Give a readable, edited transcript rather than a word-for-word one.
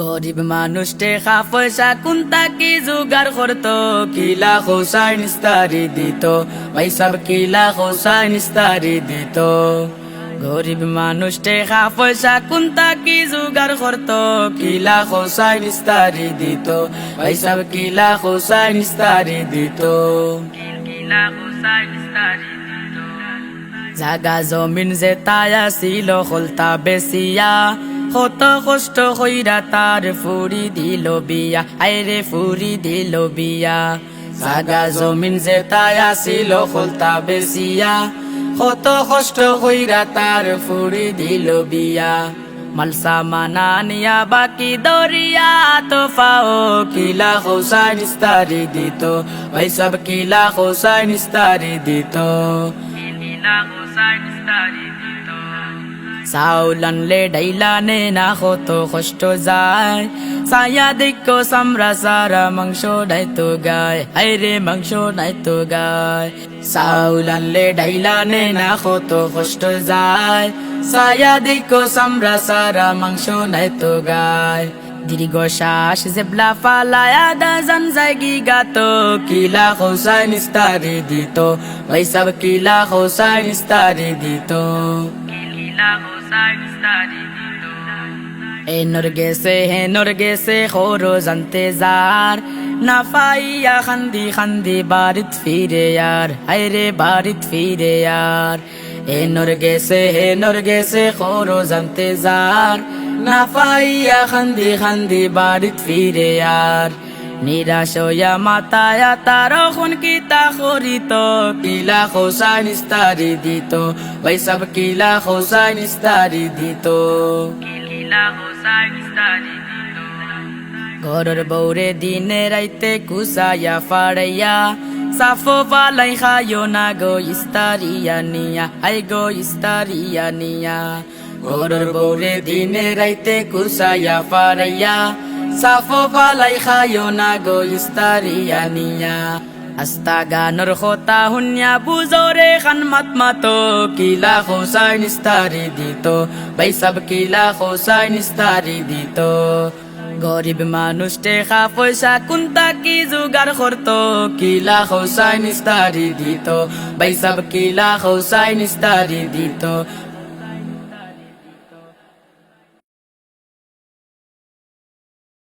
গরিব মানুষ টেকা পয়সা কোনটা কি জোগাড় করতো, কিলা খোসাই নিস্তারি দিত, ভাই সব কিলা খোসাই নিস্তারি দিত। গরিব মানুষ টেকা পয়সা কোনটা কি জোগাড় করতো, কিলা খোসাই নিস্তারি দিত, ভাই সব কিলা খোসাই নিস্তারি দিত। কিলা খোসাই নিস্তারি দিত। জাগা জমিন যে তায়া ছিল হলতা বেসিয়া, কত কষ্ট কইরা তার ফুরি দিল বিয়া, আইরে ফুরি দিল বিয়া। জাগা জমিন যে তায়া ছিল হলতা বেসিয়া, কত কষ্ট কইরা তার ফুরি দিল বিয়া। মালসা মানা নিয়া বাকি দরিয়া তো পাও, কিলা খোসাই নিস্তারি দিত, ভাই সব কিলা খোসাই নিস্তারি দিত। কিলা খোসাই নিস্তারি দিত। চাউল আনলে ডাইলানে না কত কষ্ট যায়, ছায়া দেখো সামরা সারা মাংস নাইতো গায়, আইরে মাংস নাইতো গায়। চাউল আনলে ডাইলানে না কত কষ্ট যায়, ছায়া দেখো সামরা সারা মাংস নাইতো গায়। দীর্ঘ শ্বাস জেবলা ফালায়া দাজান জাগি গাতো, কিলা খোসাই নিস্তারি দিত, ভাই সব কিলা খোসাই নিস্তারি দিত। এনর গেছে খোরো জানতে যার, না পাইয়া খান্দি খান্দি বাড়িত ফিরে আর, আইরে বাড়িত ফিরে আর। এনর গেছে খোরো জানতে যার, না পাইয়া খান্দি খান্দি বাড়িত ফিরে আর। নিরাশ হইয়া মাতায়া তার খুন কিতা করিত, কিলা খোসাই নিস্তারি দিত, ভাই সব কিলা খোসাই নিস্তারি দিত। ঘরের বৌরে দিনে রাইতে কুসাইয়া ফাড়াইয়া, সাফো পালাই খাইও না গো ইস্তারিয়া নিয়া, আই গো ইস্তারিয়া নিয়া। ঘরের বৌরে দিনে রাইতে কুসাইয়া ফাড়াইয়া, সাফো পালাই খাইও না গো ইস্তারিয়া নিয়া। আস্তা গানর খোতা হুনিয়া বুজোরে খান মাত মাতো, কিলা খোসাই নিস্তারি দিত, ভাই সব কিলা খোসাই নিস্তারি দিত। গরিব মানুষ টেকা পয়সা কোনটা কি জোগাড় করতো, কিলা খোসাই নিস্তারি দিত, ভাই সব কিলা খোসাই নিস্তারি দিত।